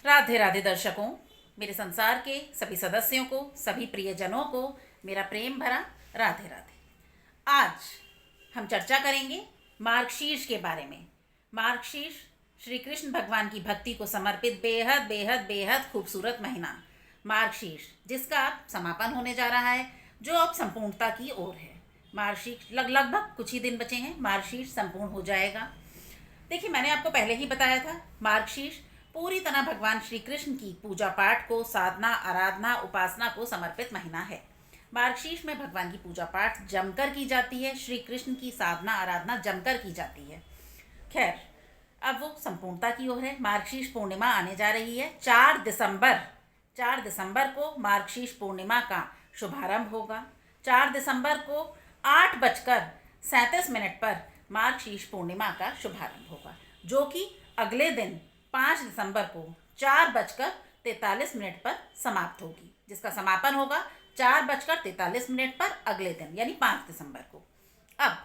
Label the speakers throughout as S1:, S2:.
S1: राधे राधे दर्शकों, मेरे संसार के सभी सदस्यों को, सभी प्रियजनों को मेरा प्रेम भरा राधे राधे। आज हम चर्चा करेंगे मार्गशीर्ष के बारे में। मार्गशीर्ष श्री कृष्ण भगवान की भक्ति को समर्पित बेहद बेहद बेहद खूबसूरत महीना मार्गशीर्ष, जिसका अब समापन होने जा रहा है, जो अब संपूर्णता की ओर है। मार्गशीर्ष लगभग कुछ ही दिन बचे हैं, मार्गशीर्ष संपूर्ण हो जाएगा। देखिए, मैंने आपको पहले ही बताया था, मार्गशीर्ष पूरी तरह भगवान श्री कृष्ण की पूजा पाठ को, साधना, आराधना, उपासना को समर्पित महीना है। मार्गशीर्ष में भगवान की पूजा पाठ जमकर की जाती है, श्री कृष्ण की साधना आराधना जमकर की जाती है। खैर, अब वो संपूर्णता की ओर है। मार्गशीर्ष पूर्णिमा आने जा रही है। 4 दिसंबर को मार्गशीर्ष पूर्णिमा का शुभारंभ होगा। 4 दिसंबर को 8:37 पर मार्गशीर्ष पूर्णिमा का शुभारंभ होगा, जो कि अगले दिन 5 दिसंबर को 4:43 पर समाप्त होगी, जिसका समापन होगा 4:43 पर अगले दिन, यानी 5 दिसंबर को। अब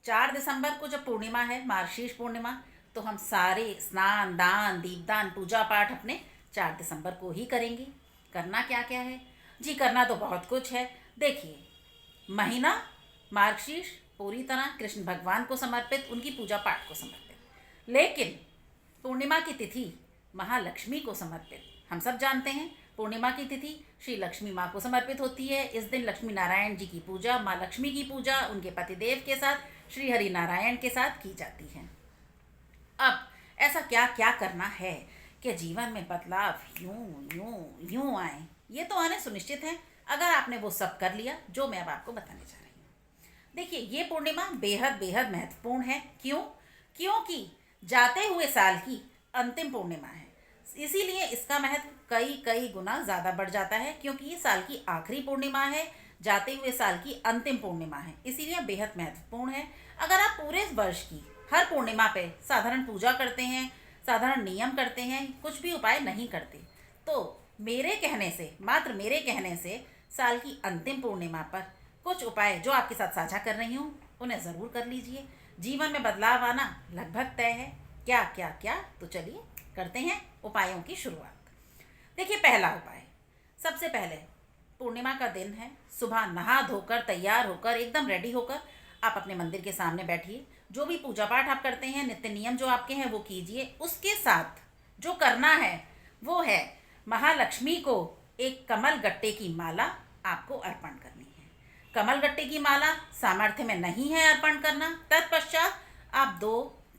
S1: 4 दिसंबर को जब पूर्णिमा है, मार्गशीर्ष पूर्णिमा, तो हम सारे स्नान, दान, दीपदान, पूजा पाठ अपने 4 दिसंबर को ही करेंगे। करना क्या क्या है जी? करना तो बहुत कुछ है। देखिए, महीना मार्गशीर्ष पूरी तरह कृष्ण भगवान को समर्पित, उनकी पूजा पाठ को समर्पित, लेकिन पूर्णिमा की तिथि महालक्ष्मी को समर्पित। हम सब जानते हैं, पूर्णिमा की तिथि श्री लक्ष्मी माँ को समर्पित होती है। इस दिन लक्ष्मी नारायण जी की पूजा, माँ लक्ष्मी की पूजा उनके पतिदेव के साथ, श्री हरि नारायण के साथ की जाती है। अब ऐसा क्या क्या करना है कि जीवन में बदलाव यूं यूं यूं आए? ये तो आने सुनिश्चित है, अगर आपने वो सब कर लिया जो मैं अब आपको बताने जा रही हूँ। देखिए, ये पूर्णिमा बेहद बेहद महत्वपूर्ण है। क्यों? क्योंकि जाते हुए साल की अंतिम पूर्णिमा है, इसीलिए इसका महत्व कई कई गुना ज़्यादा बढ़ जाता है, क्योंकि ये साल की आखिरी पूर्णिमा है, जाते हुए साल की अंतिम पूर्णिमा है, इसीलिए बेहद महत्वपूर्ण है। अगर आप पूरे वर्ष की हर पूर्णिमा पे साधारण पूजा करते हैं, साधारण नियम करते हैं, कुछ भी उपाय नहीं करते, तो मेरे कहने से, मात्र मेरे कहने से, साल की अंतिम पूर्णिमा पर कुछ उपाय जो आपके साथ साझा कर रही हूँ, उन्हें ज़रूर कर लीजिए। जीवन में बदलाव आना लगभग तय है। क्या क्या क्या? तो चलिए करते हैं उपायों की शुरुआत। देखिए, पहला उपाय, सबसे पहले पूर्णिमा का दिन है, सुबह नहा धोकर तैयार होकर एकदम रेडी होकर आप अपने मंदिर के सामने बैठिए। जो भी पूजा पाठ आप करते हैं, नित्य नियम जो आपके हैं, वो कीजिए। उसके साथ जो करना है वो है, महालक्ष्मी को एक कमल गट्टे की माला आपको अर्पण करनी है। कमल गट्टे की माला सामर्थ्य में नहीं है अर्पण करना, तत्पश्चात आप 2,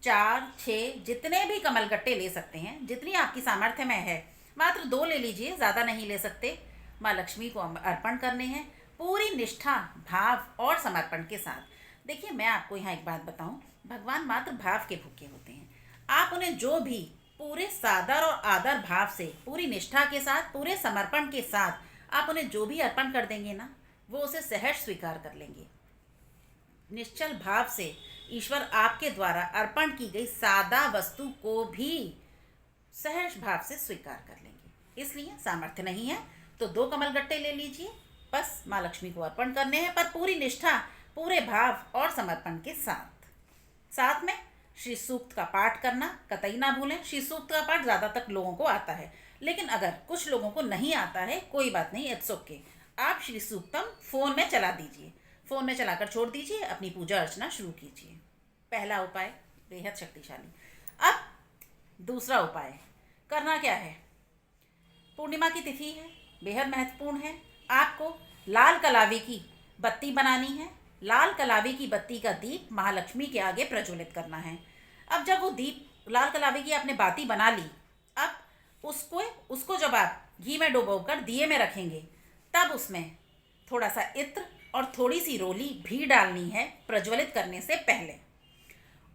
S1: 4, 6 जितने भी कमल गट्टे ले सकते हैं, जितनी आपकी सामर्थ्य में है, मात्र 2 ले लीजिए, ज़्यादा नहीं ले सकते। माँ लक्ष्मी को अर्पण करने हैं पूरी निष्ठा, भाव और समर्पण के साथ। देखिए, मैं आपको यहाँ एक बात बताऊँ, भगवान मात्र भाव के भूखे होते हैं। आप उन्हें जो भी पूरे सादर और आदर भाव से, पूरी निष्ठा के साथ, पूरे समर्पण के साथ आप उन्हें जो भी अर्पण कर देंगे ना, वो उसे सहज स्वीकार कर लेंगे। निश्चल भाव से ईश्वर आपके द्वारा अर्पण की गई सादा वस्तु को भी सहज भाव से स्वीकार कर लेंगे। इसलिए सामर्थ्य नहीं है तो 2 कमल गट्टे ले लीजिए, बस माँ लक्ष्मी को अर्पण करने हैं, पर पूरी निष्ठा, पूरे भाव और समर्पण के साथ। साथ में श्री सूक्त का पाठ करना कतई ना भूलें। श्री सूक्त का पाठ ज़्यादातर लोगों को आता है, लेकिन अगर कुछ लोगों को नहीं आता है, कोई बात नहीं, इट्स ओके। आप श्री सूक्तम फ़ोन में चला दीजिए, फ़ोन में चलाकर छोड़ दीजिए, अपनी पूजा अर्चना शुरू कीजिए। पहला उपाय बेहद शक्तिशाली। अब दूसरा उपाय करना क्या है? पूर्णिमा की तिथि है, बेहद महत्वपूर्ण है। आपको लाल कलावी की बत्ती बनानी है। लाल कलावी की बत्ती का दीप महालक्ष्मी के आगे प्रज्वलित करना है। अब जब वो दीप, लाल कलावी की आपने बाती बना ली, अब उसको जब आप घी में डुबोकर दिए में रखेंगे, तब उसमें थोड़ा सा इत्र और थोड़ी सी रोली भी डालनी है प्रज्वलित करने से पहले।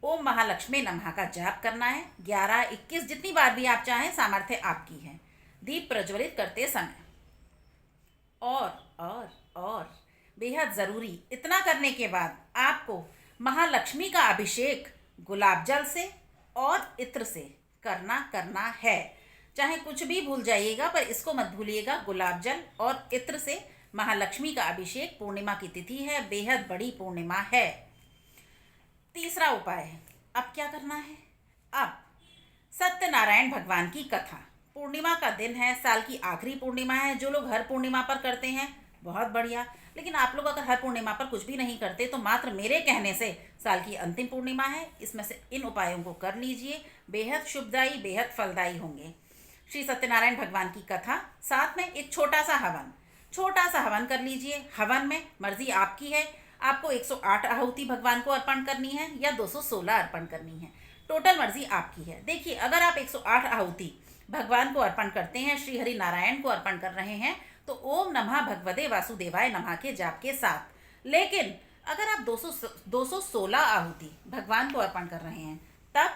S1: ओम महालक्ष्मी नमः का जाप करना है 11, 21 जितनी बार भी आप चाहें, सामर्थ्य आपकी है, दीप प्रज्वलित करते समय। और बेहद ज़रूरी, इतना करने के बाद आपको महालक्ष्मी का अभिषेक गुलाब जल से और इत्र से करना है। चाहे कुछ भी भूल जाइएगा, पर इसको मत भूलिएगा, गुलाब जल और इत्र से महालक्ष्मी का अभिषेक। पूर्णिमा की तिथि है, बेहद बड़ी पूर्णिमा है। तीसरा उपाय है, अब क्या करना है? अब सत्यनारायण भगवान की कथा पूर्णिमा का दिन है, साल की आखिरी पूर्णिमा है। जो लोग हर पूर्णिमा पर करते हैं बहुत बढ़िया, लेकिन आप लोग अगर हर पूर्णिमा पर कुछ भी नहीं करते तो मात्र मेरे कहने से साल की अंतिम पूर्णिमा है, इसमें से इन उपायों को कर लीजिए, बेहद शुभदायी बेहद फलदायी होंगे। श्री सत्यनारायण भगवान की कथा, साथ में एक छोटा सा हवन कर लीजिए। हवन में मर्जी आपकी है, आपको 108 आहुति भगवान को अर्पण करनी है या 216 अर्पण करनी है, टोटल मर्जी आपकी है। देखिए, अगर आप 108 आहुति भगवान को अर्पण करते हैं, श्री हरि नारायण को अर्पण कर रहे हैं, तो ओम नमः भगवते वासुदेवाय नमः के जाप के साथ। लेकिन अगर आप 216 आहुति भगवान को अर्पण कर रहे हैं, तब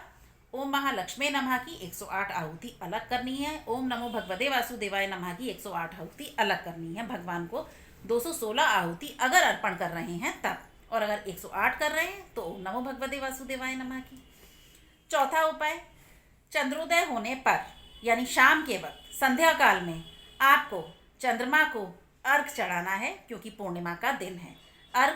S1: ओम महालक्ष्मी नमः की 108 आहुति अलग करनी है, ओम नमो भगवते वासुदेवाय नमः की 108 आहुति अलग करनी है। भगवान को 216 आहुति अगर अर्पण कर रहे हैं तब, और अगर 108 कर रहे हैं तो ओम नमो भगवते वासुदेवाय नमः की। चौथा उपाय, चंद्रोदय होने पर यानी शाम के वक्त संध्या काल में आपको चंद्रमा को अर्घ चढ़ाना है, क्योंकि पूर्णिमा का दिन है। अर्घ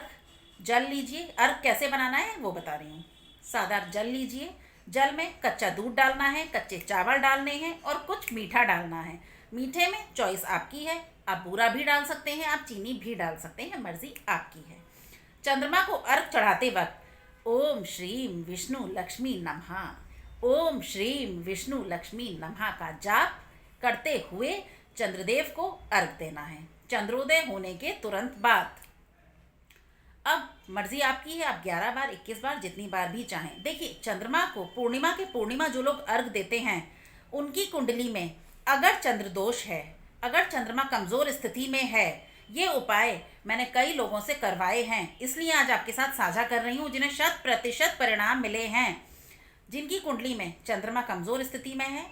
S1: जल लीजिए, अर्घ कैसे बनाना है वो बता रही हूँ। सादा जल लीजिए, जल में कच्चा दूध डालना है, कच्चे चावल डालने हैं और कुछ मीठा डालना है। मीठे में चॉइस आपकी है, आप बूरा भी डाल सकते हैं, आप चीनी भी डाल सकते हैं, मर्जी आपकी है। चंद्रमा को अर्घ चढ़ाते वक्त ओम श्रीम विष्णु लक्ष्मी नमः, ओम श्रीम विष्णु लक्ष्मी नमः का जाप करते हुए चंद्रदेव को अर्घ देना है, चंद्रोदय होने के तुरंत बाद। अब मर्जी आपकी है, आप 11 बार 21 बार जितनी बार भी चाहें। देखिए, चंद्रमा को पूर्णिमा जो लोग अर्घ देते हैं, उनकी कुंडली में अगर चंद्र दोष है, अगर चंद्रमा कमज़ोर स्थिति में है, ये उपाय मैंने कई लोगों से करवाए हैं, इसलिए आज आपके साथ साझा कर रही हूँ, जिन्हें 100% परिणाम मिले हैं। जिनकी कुंडली में चंद्रमा कमज़ोर स्थिति में है,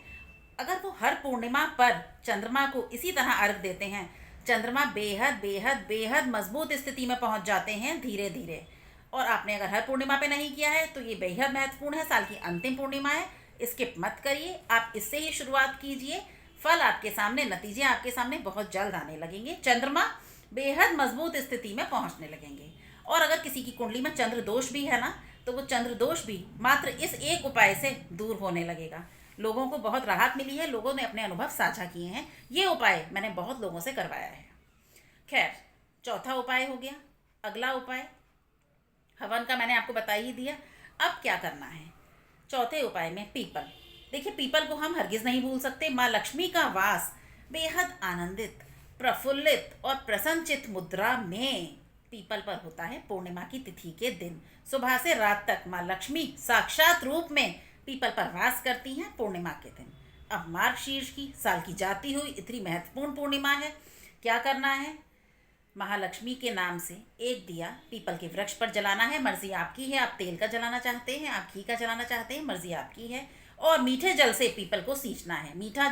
S1: अगर वो हर पूर्णिमा पर चंद्रमा को इसी तरह अर्घ देते हैं, चंद्रमा बेहद बेहद बेहद मजबूत स्थिति में पहुंच जाते हैं धीरे धीरे। और आपने अगर हर पूर्णिमा पे नहीं किया है तो ये बेहद महत्वपूर्ण है, साल की अंतिम पूर्णिमा है, स्किप मत करिए, आप इससे ही शुरुआत कीजिए। फल आपके सामने, नतीजे आपके सामने बहुत जल्द आने लगेंगे, चंद्रमा बेहद मजबूत स्थिति में पहुंचने लगेंगे। और अगर किसी की कुंडली में चंद्र दोष भी है ना, तो वो चंद्र दोष भी मात्र इस एक उपाय से दूर होने लगेगा। लोगों को बहुत राहत मिली है, लोगों ने अपने अनुभव साझा किए हैं, ये उपाय मैंने बहुत लोगों से करवाया है। खैर, चौथा उपाय हो गया। अगला उपाय हवन का मैंने आपको बता ही दिया। अब क्या करना है? चौथे उपाय में पीपल। देखिए, पीपल को हम हरगिज़ नहीं भूल सकते। माँ लक्ष्मी का वास बेहद आनंदित, प्रफुल्लित और प्रसन्नचित मुद्रा में पीपल पर होता है पूर्णिमा की तिथि के दिन। सुबह से रात तक माँ लक्ष्मी साक्षात रूप में पीपल पर वास करती हैं पूर्णिमा के दिन। अब मार्गशीर्ष की साल की जाती हुई इतनी महत्वपूर्ण पूर्णिमा है, क्या करना है? महालक्ष्मी के नाम से एक दिया पीपल के वृक्ष पर जलाना है, मर्जी आपकी है। आप तेल का जलाना चाहते हैं, आप घी का जलाना चाहते हैं, मर्जी आपकी है। और मीठे जल से पीपल को सींचना है। मीठा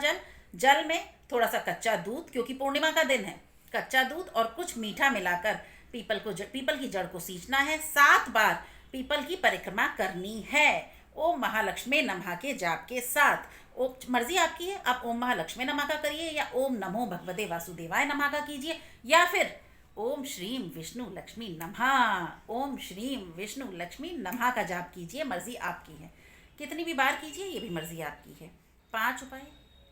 S1: जल में थोड़ा सा कच्चा दूध, क्योंकि पूर्णिमा का दिन है, कच्चा दूध और कुछ मीठा मिलाकर पीपल की जड़ को सींचना है। 7 बार पीपल की परिक्रमा करनी है ओम महालक्ष्मी नमः के जाप के साथ। मर्जी आपकी है, आप ओम महालक्ष्मी नमः का करिए या ओम नमो भगवते वासुदेवाय नमः का कीजिए, या फिर ओम श्रीम विष्णु लक्ष्मी नमः, ओम श्रीम विष्णु लक्ष्मी नमः का जाप कीजिए, मर्जी आपकी है। कितनी भी बार कीजिए, ये भी मर्जी आपकी है। 5 उपाय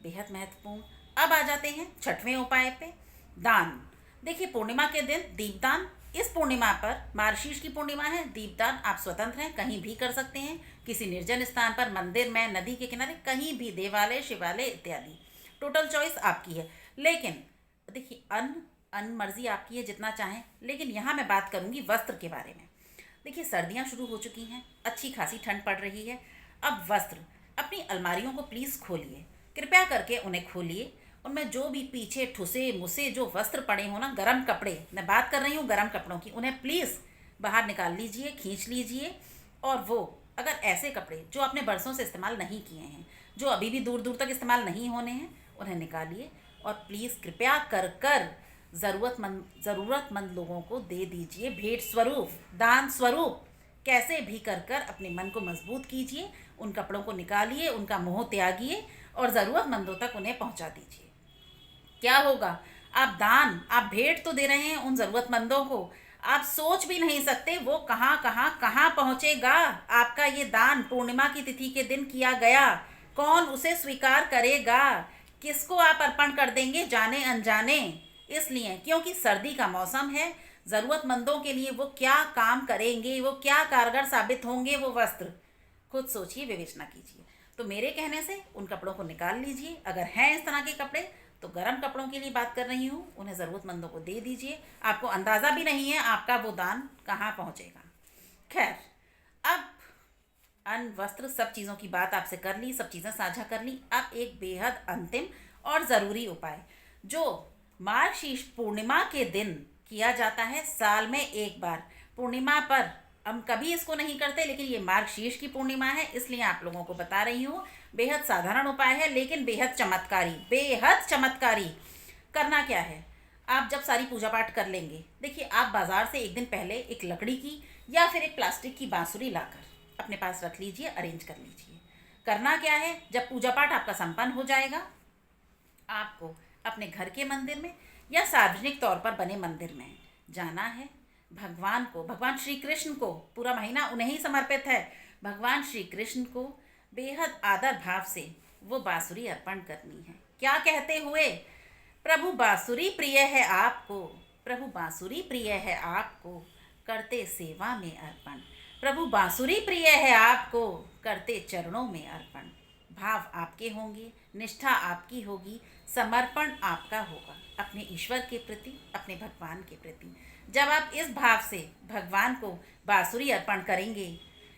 S1: बेहद महत्वपूर्ण। अब आ जाते हैं 6वें उपाय पे, दान। देखिए, पूर्णिमा के दिन दीपदान, इस पूर्णिमा पर मार्गशीर्ष की पूर्णिमा है, दीपदान आप स्वतंत्र हैं, कहीं भी कर सकते हैं, किसी निर्जन स्थान पर, मंदिर में, नदी के किनारे, कहीं भी, देवालय, शिवालय इत्यादि, टोटल चॉइस आपकी है। लेकिन देखिए, अन्न मर्जी आपकी है, जितना चाहें। लेकिन यहाँ मैं बात करूँगी वस्त्र के बारे में। देखिए, सर्दियाँ शुरू हो चुकी हैं, अच्छी खासी ठंड पड़ रही है। अब वस्त्र, अपनी अलमारियों को प्लीज़ खोलिए, कृपया करके उन्हें खोलिए। उनमें जो भी पीछे ठुसे मुसे जो वस्त्र पड़े हो ना, गर्म कपड़े, मैं बात कर रही हूँ गर्म कपड़ों की, उन्हें प्लीज़ बाहर निकाल लीजिए, खींच लीजिए। और वो अगर ऐसे कपड़े जो आपने बरसों से इस्तेमाल नहीं किए हैं, जो अभी भी दूर दूर तक इस्तेमाल नहीं होने हैं, उन्हें निकालिए और प्लीज़ कृपया कर ज़रूरतमंद लोगों को दे दीजिए, भेंट स्वरूप, दान स्वरूप। कैसे भी कर अपने मन को मजबूत कीजिए, उन कपड़ों को निकालिए, उनका मोह त्यागिए और ज़रूरतमंदों तक उन्हें पहुंचा दीजिए। क्या होगा? आप भेंट तो दे रहे हैं उन ज़रूरतमंदों को, आप सोच भी नहीं सकते वो कहाँ पहुँचेगा। आपका ये दान पूर्णिमा की तिथि के दिन किया गया, कौन उसे स्वीकार करेगा? किसको आप अर्पण कर देंगे जाने अनजाने, इसलिए क्योंकि सर्दी का मौसम है। ज़रूरतमंदों के लिए वो क्या काम करेंगे, वो क्या कारगर साबित होंगे वो वस्त्र, खुद सोचिए, विवेचना कीजिए। तो मेरे कहने से उन कपड़ों को निकाल लीजिए। अगर हैं इस तरह के कपड़े तो गर्म कपड़ों के लिए बात कर रही हूँ, उन्हें ज़रूरतमंदों को दे दीजिए। आपको अंदाज़ा भी नहीं है आपका वो दान कहाँ पहुँचेगा। खैर, अब अन्न वस्त्र सब चीज़ों की बात आपसे कर ली, सब चीज़ें साझा कर ली। अब एक बेहद अंतिम और ज़रूरी उपाय जो मार्गशीर्ष पूर्णिमा के दिन किया जाता है, साल में एक बार पूर्णिमा पर। हम कभी इसको नहीं करते, लेकिन ये मार्गशीर्ष की पूर्णिमा है इसलिए आप लोगों को बता रही हूँ। बेहद साधारण उपाय है लेकिन बेहद चमत्कारी, बेहद चमत्कारी। करना क्या है, आप जब सारी पूजा पाठ कर लेंगे, देखिए आप बाज़ार से एक दिन पहले एक लकड़ी की या फिर एक प्लास्टिक की बांसुरी लाकर अपने पास रख लीजिए, अरेंज कर लीजिए। करना क्या है, जब पूजा पाठ आपका संपन्न हो जाएगा, आपको अपने घर के मंदिर में या सार्वजनिक तौर पर बने मंदिर में जाना है। भगवान को, भगवान श्री कृष्ण को, पूरा महीना उन्हें ही समर्पित है, भगवान श्री कृष्ण को बेहद आदर भाव से वो बांसुरी अर्पण करनी है। क्या कहते हुए, प्रभु बांसुरी प्रिय है आपको, प्रभु बांसुरी प्रिय है आपको, करते सेवा में अर्पण। प्रभु बांसुरी प्रिय है आपको, करते चरणों में अर्पण। भाव आपके होंगे, निष्ठा आपकी होगी, समर्पण आपका होगा अपने ईश्वर के प्रति, अपने भगवान के प्रति। जब आप इस भाव से भगवान को बांसुरी अर्पण करेंगे,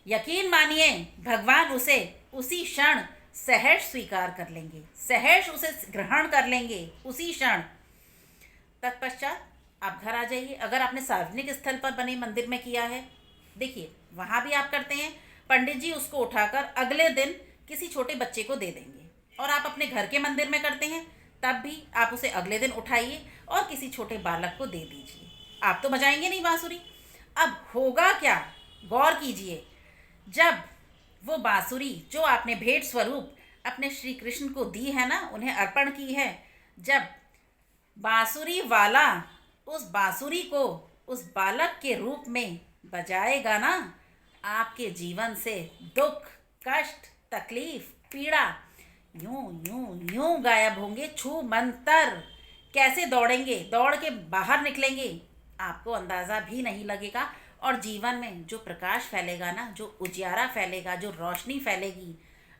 S1: यकीन मानिए भगवान उसे उसी क्षण सहर्ष स्वीकार कर लेंगे, सहर्ष उसे ग्रहण कर लेंगे उसी क्षण। तत्पश्चात आप घर आ जाइए। अगर आपने सार्वजनिक स्थल पर बने मंदिर में किया है, देखिए वहाँ भी आप करते हैं, पंडित जी उसको उठाकर अगले दिन किसी छोटे बच्चे को दे देंगे। और आप अपने घर के मंदिर में करते हैं, तब भी आप उसे अगले दिन उठाइए और किसी छोटे बालक को दे दीजिए। आप तो बजाएंगे नहीं बांसुरी। अब होगा क्या, गौर कीजिए। जब वो बांसुरी जो आपने भेंट स्वरूप अपने श्री कृष्ण को दी है ना, उन्हें अर्पण की है, जब बांसुरी वाला उस बांसुरी को उस बालक के रूप में बजाएगा ना, आपके जीवन से दुख, कष्ट, तकलीफ, पीड़ा यूं यूं यूं गायब होंगे। छू मंतर कैसे दौड़ेंगे, दौड़ के बाहर निकलेंगे, आपको अंदाज़ा भी नहीं लगेगा। और जीवन में जो प्रकाश फैलेगा ना, जो उजियारा फैलेगा, जो रोशनी फैलेगी,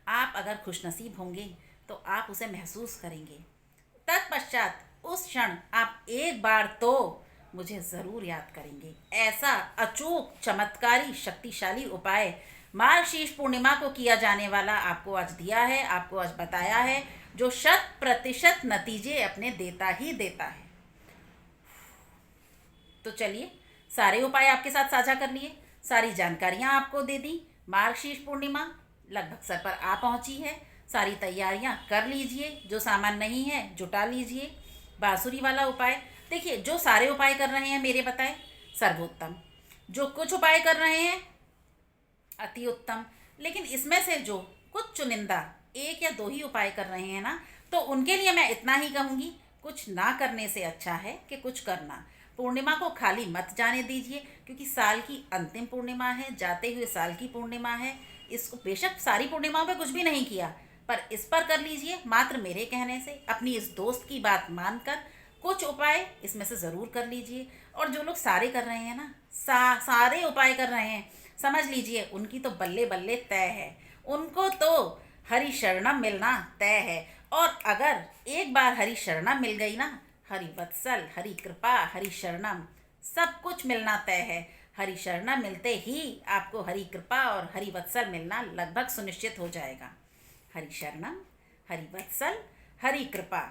S1: आप अगर खुशनसीब होंगे तो आप उसे महसूस करेंगे। तत्पश्चात उस क्षण आप एक बार तो मुझे ज़रूर याद करेंगे। ऐसा अचूक, चमत्कारी, शक्तिशाली उपाय मार्गशीर्ष पूर्णिमा को किया जाने वाला आपको आज दिया है, आपको आज बताया है, जो 100% नतीजे अपने देता ही देता है। तो चलिए, सारे उपाय आपके साथ साझा कर लिए, सारी जानकारियाँ आपको दे दी। मार्गशीर्ष पूर्णिमा लगभग सर पर आ पहुँची है, सारी तैयारियाँ कर लीजिए, जो सामान नहीं है जुटा लीजिए। बांसुरी वाला उपाय, देखिए जो सारे उपाय कर रहे हैं मेरे बताए सर्वोत्तम, जो कुछ उपाय कर रहे हैं अति उत्तम, लेकिन इसमें से जो कुछ चुनिंदा 1 या 2 ही उपाय कर रहे हैं ना, तो उनके लिए मैं इतना ही कहूँगी, कुछ ना करने से अच्छा है कि कुछ करना। पूर्णिमा को खाली मत जाने दीजिए, क्योंकि साल की अंतिम पूर्णिमा है, जाते हुए साल की पूर्णिमा है। इसको बेशक सारी पूर्णिमाओं पे कुछ भी नहीं किया, पर इस पर कर लीजिए। मात्र मेरे कहने से, अपनी इस दोस्त की बात मानकर कुछ उपाय इसमें से ज़रूर कर लीजिए। और जो लोग सारे कर रहे हैं ना, सारे उपाय कर रहे हैं, समझ लीजिए उनकी तो बल्ले बल्ले तय है, उनको तो हरि शरणम मिलना तय है। और अगर एक बार हरि शरणम मिल गई ना, हरि वत्सल, हरि कृपा, हरि शरणम, सब कुछ मिलना तय है। हरि शरणम मिलते ही आपको हरि कृपा और हरि वत्सल मिलना लगभग सुनिश्चित हो जाएगा। हरि शरणम, हरि वत्सल, हरि कृपा।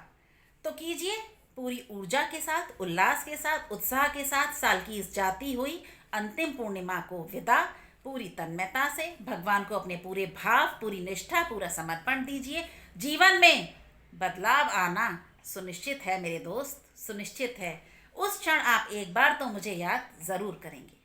S1: तो कीजिए पूरी ऊर्जा के साथ, उल्लास के साथ, उत्साह के साथ साल की इस जाती हुई अंतिम पूर्णिमा को विदा। पूरी तन्मयता से भगवान को अपने पूरे भाव, पूरी निष्ठा, पूरा समर्पण दीजिए। जीवन में बदलाव आना सुनिश्चित है मेरे दोस्त, सुनिश्चित है। उस क्षण आप एक बार तो मुझे याद ज़रूर करेंगे।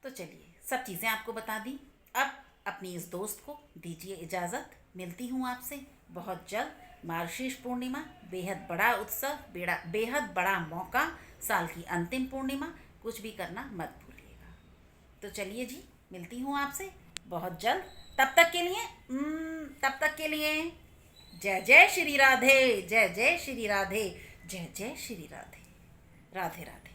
S1: तो चलिए, सब चीज़ें आपको बता दी, अब अपनी इस दोस्त को दीजिए इजाज़त। मिलती हूँ आपसे बहुत जल्द। मार्गशीर्ष पूर्णिमा बेहद बड़ा उत्सव, बेहद बड़ा मौका, साल की अंतिम पूर्णिमा, कुछ भी करना मत भूलिएगा। तो चलिए जी, मिलती हूँ आपसे बहुत जल्द। तब तक के लिए जय जय श्री राधे, जय जय श्री राधे, जय जय श्री राधे। राधे राधे।